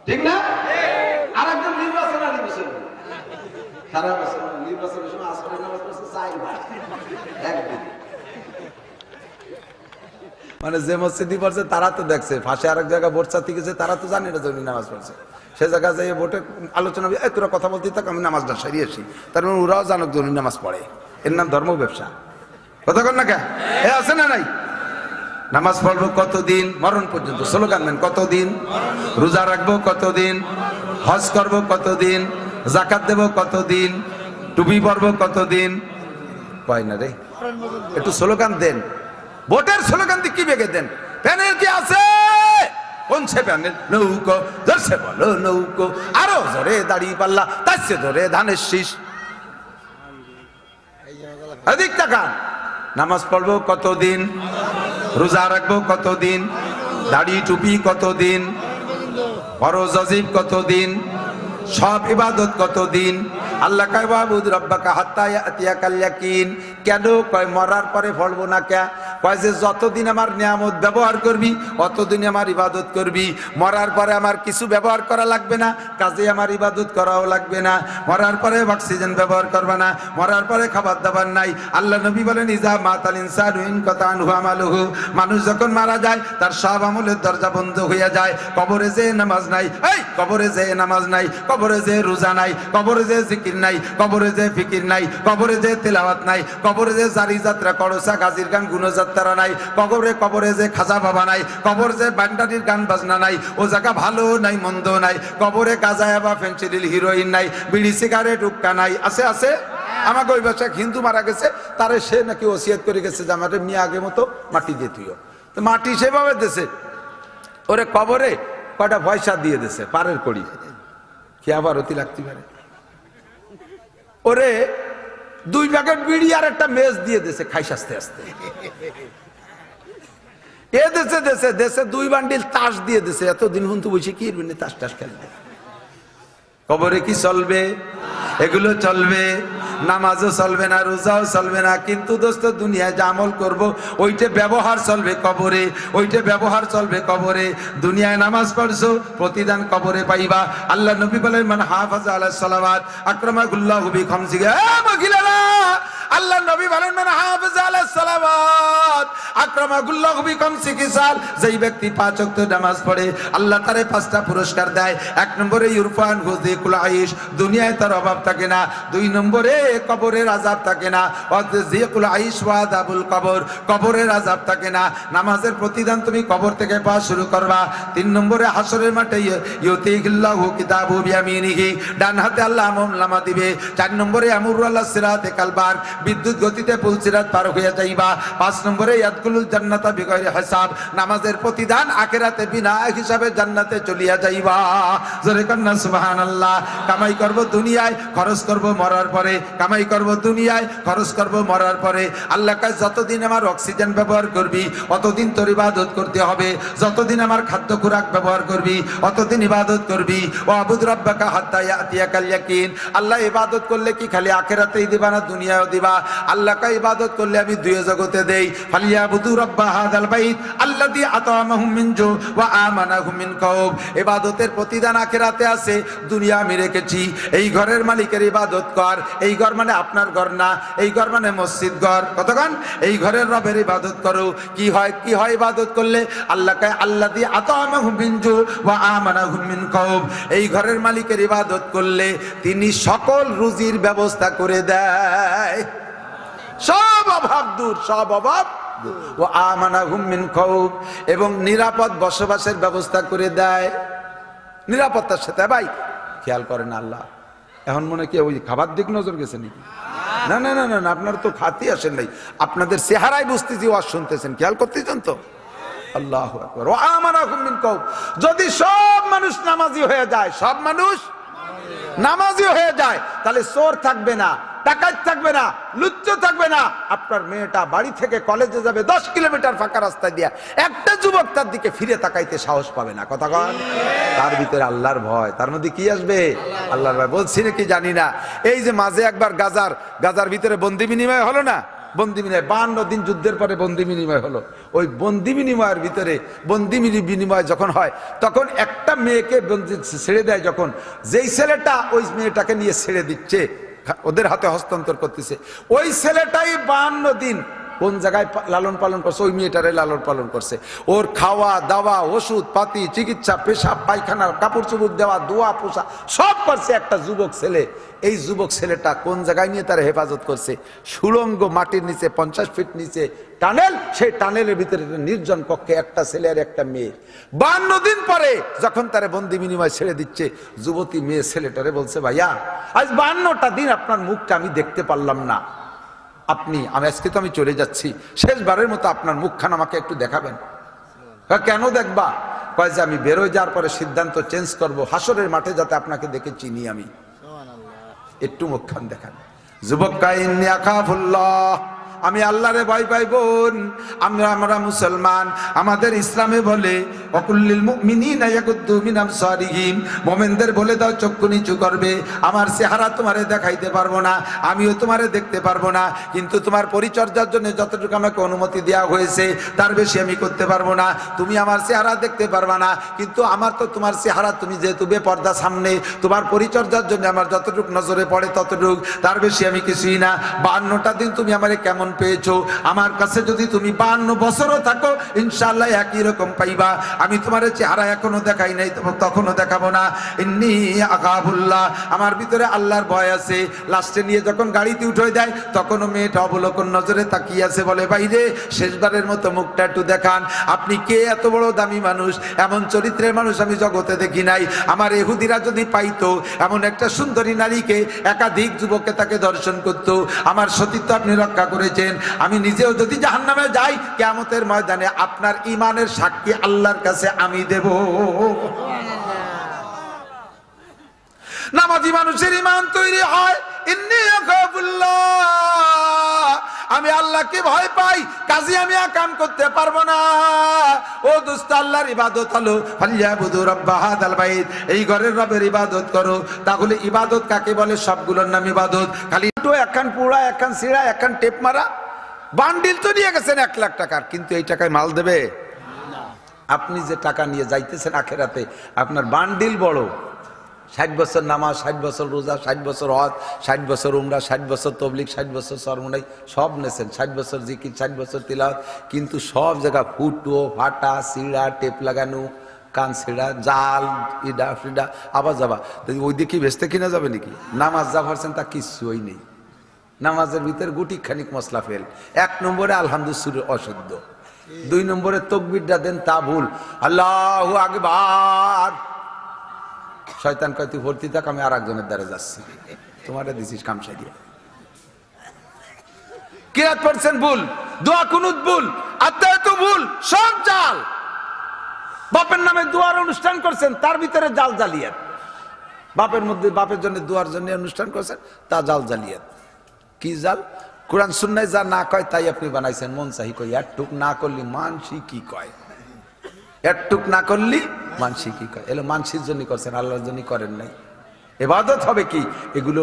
ঠিক না? আরেকজন নির্বাচনের সময় আসরের নামাজ পড়ছে 4 বার একদিন। মানে যে মসজিদই পড়ছে তারা তো দেখছে, ফাঁসে আরেক জায়গায় ভোট চাতে গেছে, তারা তো জানে না যে উনি নামাজ পড়ছে। সে জায়গায় যাই ভোটে আলোচনা, তোরা কথা বলতে থাক, আমি নামাজটা সারিয়ে আসি। তার মানে ওরাও জানুক যে উনি নামাজ পড়ে। এর নাম ধর্ম ব্যবসা। কথা কন না কে? এ আছে না নাই? নামাজ পড়বো কতদিন? মরণ পর্যন্ত। স্লোগান দেন কতদিন? রোজা রাখবো কতদিন? হজ করবো কতদিন? যাকাত দেবো কতদিন? টুপি পরবো কতদিন? কয় না রে, একটু স্লোগান দেন। ভোটের স্লোগান দিয়ে কি বেগে দেন? প্যানেল কি আছে? কোন সে প্যানেল? নৌকো ধরছে বলো নৌকো, আরো জোরে দাড়ি পাল্লা, তার সে ধরে ধানের শীষ। এদিক তাকান। নামাজ পড়বো কতদিন? রোজা রাখবো কতদিন? দাড়ি টুপি কতদিন? ফরজ ওয়াজিব কতদিন? সব ইবাদত কতদিন? আল্লাহ কয় ওয়াবুদ রাব্বাকা হাত্তা ইয়াতিয়াকাল ইয়াকিন। কেন কয় মরার পরে পড়বো না? কে কয় যে যতদিন আমার নিয়ামত ব্যবহার করবি অতদিন আমার ইবাদত করবি। মরার পরে আমার কিছু ব্যবহার করা লাগবে না, কাজে আমার ইবাদত করাও লাগবে না। মরার পরে অক্সিজেন ব্যবহার করবে না, মরার পরে খাবার দাবার নাই। আল্লাহ নবী বলেন ইজা মাতাল ইনসানু ইনকাতা আনহু আমালুহু, মানুষ যখন মারা যায় তার সব আমলের দরজা বন্ধ হয়ে যায়। কবরে যে নামাজ নাই, এই কবরে যে নামাজ নাই, কবরে যে রোজা নাই, কবরে যে জিকির নাই, কবরে যে ফিকির নাই, কবরে যে তেলাওয়াত নাই, কবরে যে জারি যাত্রা করসা গাজীর গান গুণযাত্রা নাই, কবরে যে খাজা বাবা নাই, কবর যে বান্ডারির গান বাজনা নাই, ও জায়গা ভালো নাই মন্দ নাই, কবরে গাঁজা বা ফেন্সিডিল হিরোইন নাই, বিড়ি সিগারেট হুক্কা নাই। আছে আছে। আমাকে ওই বাসায় হিন্দু মারা গেছে, তারে সে নাকি ওসিয়ত করে গেছে যে আমার মেয়ে আগে মতো মাটি দিয়ে তুইও, তো মাটি সেভাবে দেশে ওরে কবরে কয়টা পয়সা দিয়ে দেশে পারের করি, কি আবার অতি লাগতে পারে। ওরে 2 প্যাকেট বিড়ি আর একটা মেজ দিয়ে দেশে খাইস আস্তে আস্তে। এ দেশে দেশে দেশে 2 বান্ডিল তাস দিয়ে দেশে। এতদিন হুন্তু বসে কি তাস টাস খেলবে। কবরে কি চলবে? এগুলো চলবে। নামাজও চলবে না, রোজাও চলবে না, কিন্তু দোস্ত দুনিয়ায় যা আমল করবো ওইটা ব্যবহার চলবে কবরে, ওইটা ব্যবহার চলবে কবরে। দুনিয়ায় নামাজ পড়ছো, প্রতিদান কবরে পাইবা। আল্লাহ নবী বলেন মান হাফাজা আলা সালাওয়াত আকরামাহুল্লাহু বিখামসি। এ মহিলারা, আল্লাহ নবী বলেন মান হাফাজা আলা সালাওয়াত আকরামাকুল্লাহু বিখামসি খিসাল, যেই ব্যক্তি 5 ওয়াক্ত নামাজ পড়ে আল্লাহ তারে 5টা পুরস্কার দেয়। 1 নম্বরে ইরফান হুযিকুল আইশ, দুনিয়ায় তার অভাব থাকে না। 2 নম্বরে কবরের আযাব থাকে না, ওয়াযিকুল আইশ ওয়া আযাবুল কবর, কবরের আযাব থাকে না। নামাজের প্রতিদান তুমি কবর থেকে পাওয়া শুরু করবা। 3 নম্বরে হাসরের মাঠে ইউতিহিল্লাহু কিতাবু বিয়ামিনিহি, ডান হাতে আল্লাহ আমলনামা দিবে। 4 নম্বরে আমরু আলা সিরাতে কালবার, বিদ্যুৎ গতিতে পুল সিরাত পার হয়ে যাইবা। 5 নম্বরে ইয়াদখুলুল জান্নাতা বিগাইরি হিসাব, নামাজের প্রতিদান আখিরাতে বিনা হিসাবে জান্নাতে চলিয়া যাইবা। জোরে কন্না সুবহানাল্লাহ। কামাই করব দুনিয়ায়, খরচ করব মরার পরে, কামাই করব দুনিয়ায়, খরচ করব মরার পরে। আল্লাহ কাছে যতদিন আমার অক্সিজেন ব্যবহার করবি অতদিন তোর ইবাদত করতে হবে, যতদিন আমার খাদ্য খোরাক ব্যবহার করবি অতদিন ইবাদত করবি। ওয়াবুদ রাব্বাকা হাত্তা ইয়াতিয়াকাল ইয়াকিন, আল্লাহ ইবাদত করলে কি খালি আখিরাতেই দিবা না দুনিয়ায়ও দিবা? আল্লাহকে ইবাদত করলে আমি দুই জগতে দেই। ফালিয়াবুদু রাব্বা হাযাল বাইত আল্লাযী আতামাহুম মিন জু ওয়া আমানাহুম মিন খাউফ, ইবাদতের প্রতিদান আখিরাতে আছে, দুনিয়া আমি রেখেছি। এই ঘরের মালিকের ইবাদত কর। এই ঘর মানে আপনার ঘর না, এই ঘর মানে মসজিদ ঘর। কতক্ষণ এই ঘরের রবের ইবাদত করো। কি হয় ইবাদত করলে? আল্লাহকে আল্লাযী আতামাহুম মিন জু ওয়া আমানাহুম মিন খাউফ, এই ঘরের মালিকের ইবাদত করলে তিনি সকল রুজির ব্যবস্থা করে দেয়, সব অভাব দূর, সব অভাব দূর। ওয়া আমানাহুম মিন খাউফ, এবং নিরাপদ বসবাসের ব্যবস্থা করে দেয়, নিরাপত্তার সাথে। ভাই খেয়াল করেন আল্লাহ, এখন মনে কি ওই খাবার দিক নজর গেছে নাকি? না না না না, আপনার তো খাতি আসেন নাই, আপনাদের চেহারাই বুঝতেছি ওয়াজ শুনতেছেন, খেয়াল করতেছেন তো। আল্লাহু আকবার। ওয়া আমানাহুম মিন খাউফ, যদি সব মানুষ নামাজি হয়ে যায়, সব মানুষ নামাজি হয়ে যায়, তাহলে চোর থাকবে না, ডাকাত থাকবে না, লুচ্চ থাকবে না। আপনার মেয়েটা বাড়ি থেকে কলেজে যাবে 10 কিলোমিটার ফাঁকা রাস্তা দিয়া, একটা যুবক তার দিকে ফিরে তাকাইতে সাহস পাবে না। কথা কন, তার ভিতরে আল্লাহর ভয়, তার মধ্যে কি আসবে? আল্লাহর ভয়। বলছি নাকি জানি না, এই যে মাঝে একবার গাজার ভিতরে বন্দি বিনিময় হলো না, বন্দি বিনিময় 52 দিন যুদ্ধের পরে বন্দি বিনিময় হলো। ওই বন্দি বিনিময়ের ভিতরে বন্দি বিনিময় যখন হয়, তখন একটা মেয়েকে ছেড়ে দেয়, যখন যেই ছেলেটা ওই মেয়েটাকে নিয়ে ছেড়ে দিচ্ছে, ওদের হাতে হস্তান্তর করতেছে, ওই ছেলেটাই 52 দিন কোন জায়গায় লালন পালন করছে? ওই মেয়েটারে লালন পালন করছে। ওর খাওয়া দাওয়া, ওষুধ পাতি, চিকিৎসা, পেশাব পায়খানা, কাপড় চোপড় দেওয়া, দোয়া পোষা সব করছে একটা যুবক ছেলে। এই যুবক ছেলেটা কোন জায়গায় নিয়ে তার হেফাজত করছে? সুড়ঙ্গ মাটির নিচে 50 ফিট নিচে টানেল, সেই টানেলের ভিতরে নির্জন কক্ষে একটা ছেলে আর একটা মেয়ে। 52 দিন পরে যখন তারে বন্দি বিনিময় ছেড়ে দিচ্ছে, যুবতী মেয়ে ছেলেটারে বলছে, ভাইয়া আজ 52টা দিন আপনার মুখটা আমি দেখতে পারলাম না, আজকে তো আমি চলে যাচ্ছি, শেষবারের মতো আপনার মুখখান আমাকে একটু দেখাবেন। কেন দেখবা? কয় যে আমি বেরোয় যাওয়ার পরে সিদ্ধান্ত চেঞ্জ করব, হাসরের মাঠে যাতে আপনাকে দেখে চিনি আমি, একটু মুখখান দেখান। যুবক কয় ইন্নী আখাফুল্লাহ, আমি আল্লাহরে ভয় পাই বোন। আমরা মুসলমান, আমাদের ইসলামে বলে ওয়াকুল্লিল মুমিনিনা ইয়াগুদ্দু মিন আবসারিহিম, মুমিনদের বলে দাও চক্ষু নিচু করবে। আমার চেহারা তোমারে দেখাইতে পারবো না, আমিও তোমারে দেখতে পারবো না, কিন্তু তোমার পরিচর্যার জন্য যতটুকু আমাকে অনুমতি দেওয়া হয়েছে তার বেশি আমি করতে পারবো না। তুমি আমার চেহারা দেখতে পারবা না, কিন্তু আমার তো তোমার চেহারা, তুমি যেহেতু বেপর্দা সামনে, তোমার পরিচর্যার জন্য আমার যতটুকু নজরে পড়ে ততটুকু, তার বেশি আমি কিছুই না। 52টা দিন তুমি আমারে কেমন পেয়েছো? আমার কাছে যদি তুমি 52 বছরও থাকো ইনশাআল্লাহ একই রকম পাইবা। আমি তোমার চেহারা এখনো দেখাই নাই, তখনও দেখাবো না। ইন্নী আখাফুল্লাহ, আমার ভিতরে আল্লাহর ভয় আছে। লাস্টে নিয়ে যখন গাড়িতে উঠে দেয়, তখনও মেয়েটা অবলোকন নজরে তাকিয়ে আছে, বলে বাইরে শেষবারের মতো মুখটা একটু দেখান। আপনি কে? এত বড় দামি মানুষ, এমন চরিত্রের মানুষ আমি জগতে দেখি নাই। আমার ইহুদিরা যদি পাইতো এমন একটা সুন্দরী নারীকে, একাধিক যুবককে তাকে দর্শন করতো। আমার সতীত্ব আপনি রক্ষা করেছেন। আমি নিজেও যদি জাহান্নামে যাই, কিয়ামতের ময়দানে আপনার ঈমানের সাক্ষী আল্লাহর কাছে আমি দেব। নামাজি মানুষের ঈমান তৈরি হয় ইন্নী আখাফুল্লাহ, আমি আল্লাহকে ভয় পাই, কাজে আমি কাম করতে পারবো না। ও দোস্ত, আল্লাহর ইবাদত হলো ফালিয়াবুদু রাব্বা হাযাল বাইত, এই ঘরের রবের ইবাদত করো। তাহলে ইবাদত কাকে বলে? সবগুলোর নাম ইবাদত। খালি একখান পুরা, একখান সিরা, একখান টেপ মারা, বান্ডিল তো নিয়ে গেছেন 1 লাখ টাকার, কিন্তু এই টাকায় মাল দেবে? আপনি যে টাকা নিয়ে যাইতেছেন আখেরাতে, আপনার বান্ডিল বড়, 60 বছর নামাজ, 60 বছর রোজা, 60 বছর হজ, 60 বছর উমরা, 60 বছর তবলিগ, 60 বছর সরমনাই, সব নেছেন। 60 বছর জিকির, 60 বছর তিলাওয়াত, কিন্তু সব জায়গা ফুটো ফাটা, সিঁড়া, টেপ লাগানো, কান ছিঁড়া, জাল, ইডা ফিডা, আবার যাবা ওই দিকে ভেস্তে কিনা যাবে নাকি? নামাজ যা ভাবছেন তা কিচ্ছুই নেই। নামাজের ভিতরে গুটি খানিক মশলা ফেল। 1 নম্বরে আলহামদুলিল্লাহ অশুদ্ধ, 2 নম্বরে তকবীরটা দেন তা ভুল, আল্লাহু আকবার। শয়তান কয় তুই ভর্তি থাক, আমি আর একজনের দ্বারা যাচ্ছি, তোমারে দিছিস কামসা দিয়ে। কিরাত পড়ছেন ভুল, দোয়া কুনুত ভুল, আত্মায়াত ভুল, সব জাল। বাপের নামে দোয়ার অনুষ্ঠান করছেন, তার ভিতরে জাল জালিয়াত। বাপের মধ্যে বাপের জন্য দোয়ার জন্য অনুষ্ঠান করছেন, তা জাল জালিয়াত। কি জাল? কোরআন সুন্নায় যা না কয় তাই আপনি বানাইছেন। মন চাহি কই একটুক না করলি মানসি কি কয়, একটুক না করলি মানসি কি কয়। এলো মানসির জন্য করছেন, আল্লাহর জন্য করেন নাই। ইবাদত হবে কি? এগুলো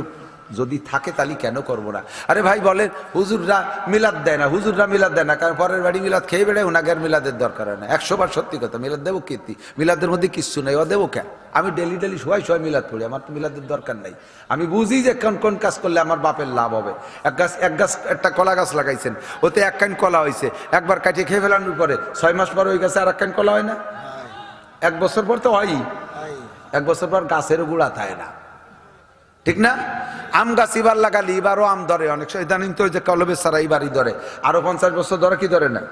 যদি থাকে তাহলে কেন করবো না? আরে ভাই বলেন হুজুররা মিলাদ দেয় না, হুজুররা মিলাদ দেয় না কারণ পরের বাড়ি মিলাদ খেয়ে বেড়ে ওনাকে আর মিলাদের দরকার হয় না। 100 বার সত্যি কথা, মিলাদ দেবো কীর্তি, মিলাদের মধ্যে কিচ্ছু নেই, ও দেবো কেন? আমি ডেলি ডেলি সবাই মিলাদ পড়ি, আমার তো মিলাদের দরকার নাই। আমি বুঝি যে কোন কাজ করলে আমার বাপের লাভ হবে। একটা কলা গাছ লাগাইছেন, ওতে 1 কান কলা হয়েছে, একবার কাটিয়ে খেয়ে ফেলানোর পরে 6 মাস পর ওই গাছে আর 1 কান কলা হয় না? 1 বছর পর তো হয়ই, 1 বছর পর গাছেরও গুঁড়া থাকে না, ঠিক না? আম গাছ এবার লাগালি এবারও আম ধরে, অনেক সময় ইদানিং তো যে কলবে সারা এবারই ধরে, আরো 50 বছর ধরে কি ধরে না?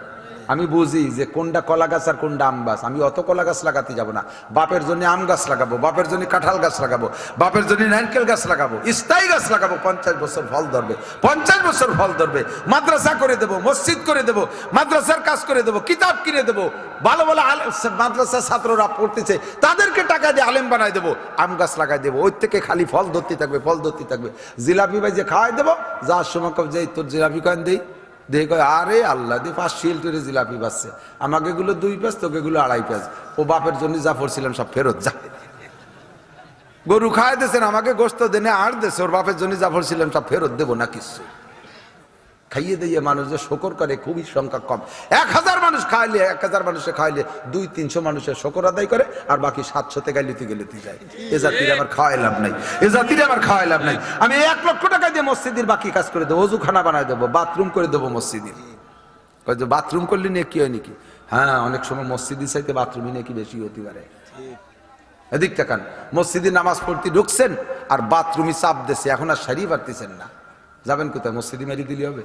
আমি বুঝি যে কোনটা কলা গাছ আর কোনটা আম গাছ। আমি অত কলা গাছ লাগাতে যাব না, বাপের জন্য আম গাছ লাগাবো, বাপের জন্য কাঁঠাল গাছ লাগাবো, বাপের জন্য নারকেল গাছ লাগাবো, স্থায়ী গাছ লাগাবো। 50 বছর ফল ধরবে, 50 বছর ফল ধরবে। মাদ্রাসা করে দেবো, মসজিদ করে দেবো, মাদ্রাসার কাজ করে দেবো, কিতাব কিনে দেবো, ভালো ভালো মাদ্রাসার ছাত্ররা পড়তেছে তাদেরকে টাকা দিয়ে আলেম বানাই দেবো, আম গাছ লাগাই দেবো, ওই থেকে খালি ফল ধরতে থাকবে, ফল ধরতে থাকবে। জিলাপি ভাই যে খাওয়াই দেবো, যার সময় কব যে তোর জিলাপি কয়েন দিই, দেখে কয় আরে আল্লাহ দিয়ে 5 শিল করে জিলাপি পাচ্ছে, আমাকে এগুলো 2 পেঁয়াজ, তোকে এগুলো 2.5 পেঁয়াজ। ও বাপের জন্য যা পড়ছিলাম সব ফেরত যা। গরু খাওয়াই দিয়েছেন, আমাকে গোস্ত দেনে আর দেশে, ওর বাপের জন্য যা পড়ছিলাম সব ফেরত দেবো না কিছু। খাইয়ে দিয়ে মানুষ যে শকর করে খুবই সংখ্যা কম। 1000 মানুষ খাইলে, 1000 মানুষে খাইলে 200-300 মানুষের শকর আদায় করে, আর বাকি 700 গালিতে গেলিতে যায়। এ জাতির আমার খাওয়াই লাভ নাই, এ জাতির আমার খাওয়াই লাভ নাই। আমি 1 লক্ষ টাকা দিয়ে মসজিদের বাকি কাজ করে দেবো, অজুখানা বানায় দেবো, বাথরুম করে দেবো মসজিদের। যে বাথরুম করলে নিয়ে কি হয় নাকি? হ্যাঁ, অনেক সময় মসজিদের চাইতে বাথরুমই নাকি বেশি হতে পারে। এদিক তাকান, মসজিদে নামাজ পড়তে ঢুকছেন আর বাথরুমই চাপ দিচ্ছে, এখন আর সারিয়ে পারতেছেন না, যাবেন কোথায়? মসজিদে মেরে দিলে হবে?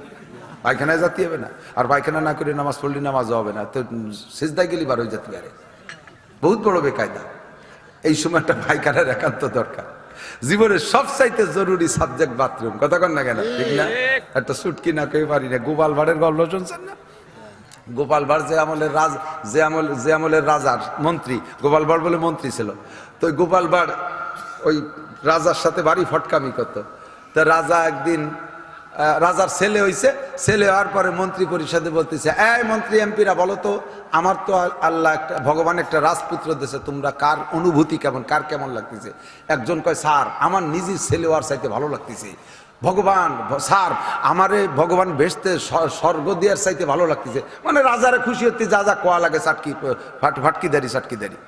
পায়খানায় যেতে হবে না? আর পায়খানা না করে নামাজ পড়লে নামাজও হবে না, তো সিজদায় গেলি বার হয়ে যেতে পারে। বহুত বড় বেকায়দা। এই সময় একটা পায়খানার একান্ত দরকার। জীবনের সবচাইতে জরুরি সাবজেক্ট বাথরুম, কথা কন না কেন? ঠিক না? একটা সুটকি না কেউ পারি না। গোপাল ভাঁড়ের গল্প শুনছেন না? গোপাল ভাঁড় যে আমলের রাজার মন্ত্রী, গোপাল ভাঁড় বলে মন্ত্রী ছিল। তো গোপাল ভাঁড় ওই রাজার সাথে বাড়ি ফটকামি করতো। তো রাজা একদিন, রাজার ছেলে হইছে, ছেলে হওয়ার পরে মন্ত্রী পরিষদে বলতেছে, এই মন্ত্রী এমপিরা বলো তো, আমার তো আল্লাহ একটা ভগবান একটা রাজপুত্র দিয়েছে, তোমরা কার অনুভূতি কেমন, কার কেমন লাগতেছে? একজন কয়, স্যার আমার নিজের ছেলে হওয়ার চাইতে ভালো লাগতেছে। ভগবান স্যার আমারে ভগবান বেসতে স্বর্গ দেওয়ার চাইতে ভালো লাগতেছে। মানে রাজারে খুশি হতে যা যা কোয়া লাগে ফাটকি দাঁড়ি।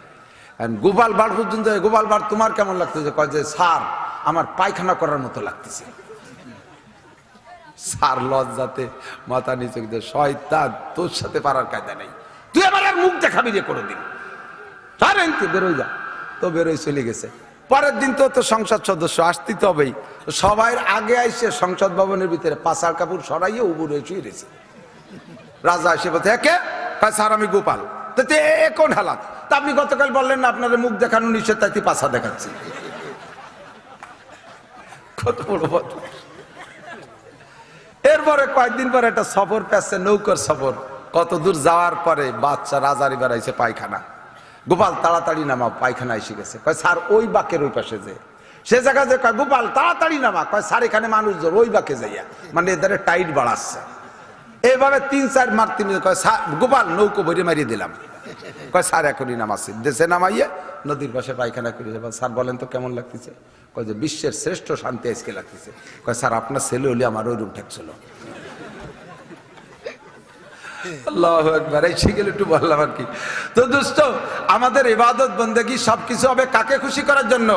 গোপাল ভাঁড় পর্যন্ত, গোপাল ভাঁড় তোমার কেমন লাগতেছে? কয় যে স্যার আমার পায়খানা করার মতো লাগতেছে। স্যার লজ্জাতে মাথা নিচে, শয়তান তোর সাথে পারার কায়দা নেই, তুই আমার আর মুখ দেখাবি রে কোনোদিন, বেরোই যা। তো বেরোই চলে গেছে। পরের দিন তো সংসদ সদস্য আসতে তো হবেই, সবাই আগে আইসে সংসদ ভবনের ভিতরে পাশার কাপড় সরাইয়ে উবুরে শুয়ে রয়েছে। রাজা এসে বলছে, একে? স্যার আমি গোপাল। তো কোন হালাত? তা আপনি গতকাল বললেন না আপনার মুখ দেখানো নিষেধ, তাই পাশা দেখাচ্ছি। কত বড় বদমাশ। এরপরে কয়েকদিন পরে একটা সফর পেয়েছে, নৌকার সফর। কত দূর যাওয়ার পরে বাচ্চা রাজার এবার আইছে পায়খানা। গোপাল তাড়াতাড়ি নামা, পায়খানা এসে গেছে। কয় স্যার ওই বাঁকের ওই পাশে যে, সে জায়গা যে কয় গোপাল তাড়াতাড়ি নামা। কয় স্যার এখানে মানুষ জোর, ওই বাঁকে যাইয়া, মানে এদের টাইট বাড়াচ্ছে। এইভাবে 3-4 মারতে নিয়ে কয় স্যার গোপাল নৌকো ভরে মারিয়ে দিলাম। কয় স্যার এখনই নামাচ্ছি। দেশে নামাইয়ে নদীর পাশে পায়খানা করে যাবেন। স্যার বলেন তো কেমন লাগতেছে? কয় যে বিশ্বের শ্রেষ্ঠ শান্তি আজকে লাগতেছে। কয় স্যার আপনার ছেলে হলে আমার ওই রুম ঠেকছিল। আল্লাহু আকবার। এই শিখে একটু বললাম আর কি। তো দোস্ত, আমাদের ইবাদত বন্দেগী সবকিছু হবে কাকে খুশি করার জন্য?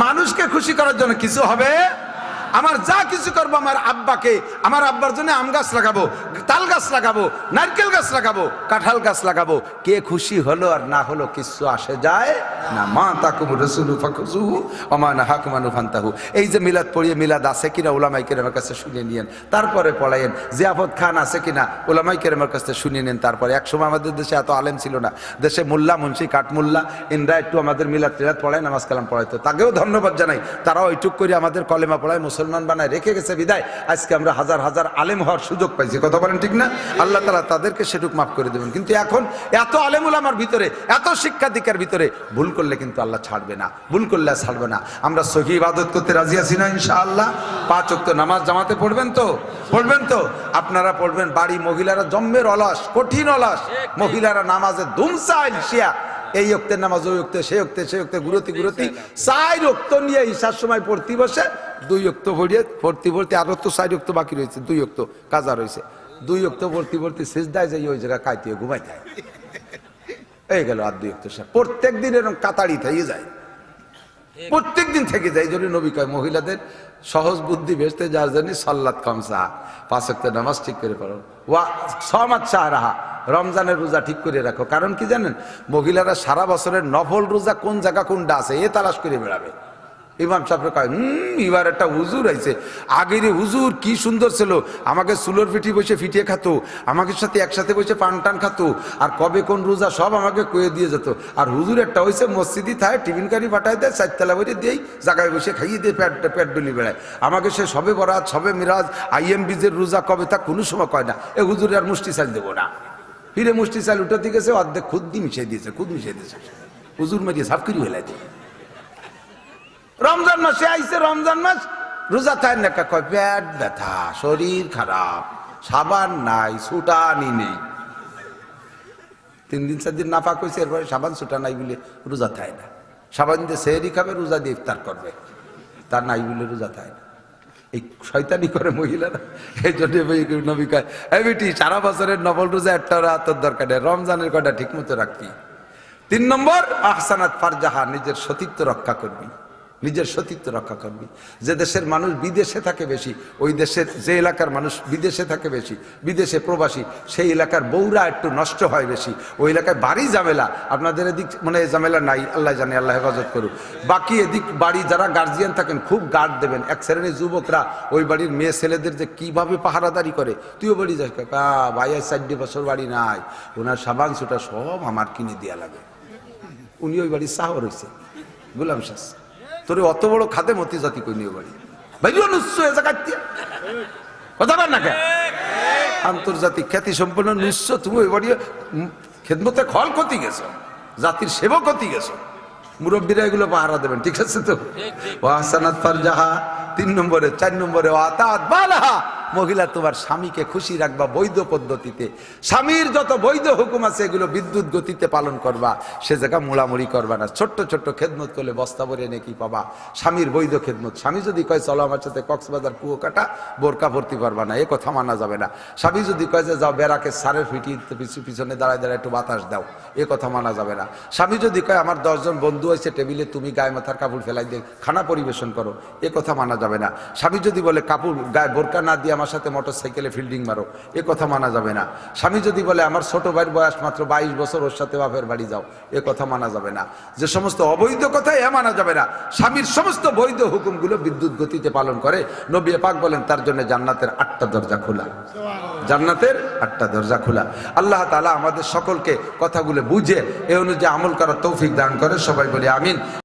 মানুষকে খুশি করার জন্য কিছু হবে। আমার যা কিছু করবো আমার আব্বাকে, আমার আব্বার জন্য আম গাছ লাগাবো, তাল গাছ লাগাবো, নারকেল গাছ লাগাবো, কাঁঠাল গাছ লাগাবো, কে খুশি হলো আর না হলো কিছু আসে যায় না। মা তাকুম রাসূলু ফাকুযুহু ওয়া মা নাহাকুম আনহু ফান্তাহু। এই যে মিলাদ পড়িয়ে, মিলাদ আছে কিনা উলামায়ে কেরামের কাছে শুনে নিয়েন, তারপরে পড়ায়েন। জিয়াফত খান আছে কিনা উলামায়ে কেরামের কাছে শুনে নেন, তারপরে। একসময় আমাদের দেশে এত আলেম ছিল না, দেশে মোল্লা মুন্সি কাঠমোল্লা ইনরা একটু আমাদের মিলাদ টিলাদ পড়ায়, নামাজ কালাম পড়াইতো, তাকেও ধন্যবাদ জানাই। তারাও এইটুক করে আমাদের কলেমা পড়ায়, মুসলমান বানায় রেখে গেছে বিদায় আজকে আমরা হাজার হাজার আলেম হওয়ার সুযোগ পাইছি। কথা বলেন ঠিক না? আল্লাহ তাআলা তাদেরকে সেটুক মাফ করে দেবেন। কিন্তু এখন এত আলেম উলামার ভিতরে, এত শিক্ষা দীক্ষার ভিতরে ভুল করলে কিন্তু আল্লাহ ছাড়বে না, ভুল করলে ছাড়বে না। আমরা সহি ইবাদত করতে রাজি আছি না ইনশাআল্লাহ? 5 ওয়াক্ত নামাজ জামাতে পড়বেন তো? পড়বেন তো? আপনারা পড়বেন। বাড়ি মহিলারা জম্মের অলস, কঠিন অলস। মহিলারা নামাজে ধুমসাইল শিয়া, এই ওক্তের নামাজ ওই ওক্তে, সেই ওক্তে সেই ওক্তে, গুরতি 4 ওক্ত নিয়ে ঈশার সময় পড়তে বসে, 2 ওক্ত পড়িয়ে পড়তে আরো তো 4 ওক্ত বাকি রয়েছে, 2 ওক্ত কাজা রয়েছে, 2 ওক্ত পড়তে সিজদায় যাই ওই জায়গায় কাইতিয়ে ঘুমাই যায়। এই গেল আর 2 ওক্ত। প্রত্যেক দিন এরকম কাতাড়ি থেকে যায়, প্রত্যেক দিন থেকে যায়। এই জন্য নবী কয় মহিলাদের সহজ বুদ্ধি বেসতে যার জন্য সাল্লাত খামসা, 5 ওয়াক্ত নামাজ ঠিক করে পড়ো, ওয়া সামাত শাহরাহা, রমজানের রোজা ঠিক করে রাখো। কারণ কি জানেন? মহিলারা সারা বছরের নফল রোজা কোন জায়গা কোনটা আছে এ তালাশ করে বেড়াবে। ইমাম সাহেব কয় এবার একটা হুজুর আইছে, আগের হুজুর কি সুন্দর ছিল, আমাকে চুলোর পিঠি বসে ফিটিয়ে খাতো, আমাকে সাথে একসাথে বসে পান টান খাতো, আর কবে কোন রোজা সব আমাকে কয়ে দিয়ে যেত। আর হুজুর একটা হয়েছে মসজিদই থাকে, টিফিন কারি পাঠায় দেয়, 4 তলা বইতে দিয়েই জায়গায় বসে খাইয়ে দিয়ে পেট ডলি বেড়ায়। আমাকে সে সবে বরাত, সবে মিরাজ, IMBজের রোজা কবে তা কোনো সময় কয় না। এ হুজুর আর মুষ্টি চাল দেবো না, ফিরে মুষ্টি চাল উঠাতে গেছে, অর্ধেক খুদ মিশিয়ে দিয়েছে, হুজুর মারিয়ে সাফ করি হয়ে যায়। রমজান মাসে আইছে, রমজান মাস রোজা থাই না, কয় পেট ব্যথা, শরীর খারাপ, সাবান নাই, ছুটানি নেই। 3 দিন 4 দিন নাফাক হয়েছে, এরপরে সাবান ছুটা নাই বলে রোজা থাই না। সাবান দিয়ে সেহরি খাবে, রোজা দিয়ে ইফতার করবে, তার নাই বলে রোজা থাই না। এই শয়তানি করে মহিলারা। এই জন্য নবী কয় এই বেটি সারা বছরের নফল রোজা একটা রাতের দরকার নেই, রমজানের কয়টা ঠিক মতো রাখবি। 3 নম্বর আহসানাত ফারজাহা, নিজের সতীত্ব রক্ষা করবি, নিজের সতীত্ব রক্ষা করবি। যে দেশের মানুষ বিদেশে থাকে বেশি, ওই দেশের যে এলাকার মানুষ বিদেশে থাকে বেশি, বিদেশে প্রবাসী, সেই এলাকার বউরা একটু নষ্ট হয় বেশি। ওই এলাকায় বাড়ি ঝামেলা, আপনাদের এদিক মানে ঝামেলা নাই, আল্লাহ জানে, আল্লাহ হেফাজত করুক। বাকি এদিক বাড়ি যারা গার্জিয়ান থাকেন খুব গার্ড দেবেন। এক শ্রেণীর যুবকরা ওই বাড়ির মেয়ে ছেলেদের যে কিভাবে পাহারাদারি করে, তুইও বাড়ি যাস, ভাই 4 বছর বাড়ি নাই, ওনার সাবান সুটা সব আমার কিনে দেওয়া লাগে। উনি ওই বাড়ির সাহ রয়েছে, গোলাম শাস, তোর অত বড় খাতে মতি জাতি কই নিয়ে বাড়ি কথা বল না কেন? আন্তর্জাতিক খ্যাতি সম্পন্ন নিঃস্ব, তুমি ওই বাড়ি খেদমতে খল ক্ষতি গেছো, জাতির সেবক ক্ষতি গেছো। মুরব্বীরা এগুলো পাহারা দেবেন, ঠিক আছে তো? ওয়াহসানাত ফারজাহা 3 নম্বরে। 4 নম্বরে ওয়াতাত বালাহা, মহিলা তোমার স্বামীকে খুশি রাখবা বৈধ পদ্ধতিতে। স্বামীর যত বৈধ হুকুম আছে এগুলো বিদ্যুৎ গতিতে পালন করবা, সে জায়গা মোড়ামুড়ি করবা না। ছোট্ট ছোট্ট খেদমত করলে বস্তা ভরে নাকি পাবা, স্বামীর বৈধ খেদমত। স্বামী যদি কয় চলো আমার সাথে কক্সবাজার কুয়াকাটা, বোরকা ভর্তি পারবা না, এ কথা মানা যাবে না। স্বামী যদি কয় যে যাও বেড়াকে সারের পিছনে দাঁড়ায় দাঁড়ায় একটু বাতাস দাও, এ কথা মানা যাবে না। স্বামী যদি কয় আমার 10 জন বন্ধু আছে টেবিলে, তুমি গায়ে মাথার কাপড় ফেলাই দিয়ে খানা পরিবেশন করো, এ কথা মানা যাবে না। স্বামী যদি বলে কাপড় গায়ে বোরকা না দিয়ে আমার সাথে মোটর সাইকেলে ফিল্ডিং মারো, এ কথা মানা যাবে না। স্বামী যদি বলে আমার ছোট ভাইয়ের বয়স মাত্র 22 বছর, ওর সাথে বাপের বাড়ি যাও, এ কথা মানা যাবে না। যে সমস্ত অবৈধ কথা এ মানা যাবে না। স্বামীর সমস্ত বৈধ হুকুমগুলো বিদ্যুৎ গতিতে পালন করে। নবী পাক বলেন তার জন্য জান্নাতের 8টা দরজা খোলা, জান্নাতের 8টা দরজা খোলা। আল্লাহ তাআলা আমাদের সকলকে কথাগুলো বুঝে এ অনুযায়ী আমল করার তৌফিক দান করে। সবাই বলি আমিন।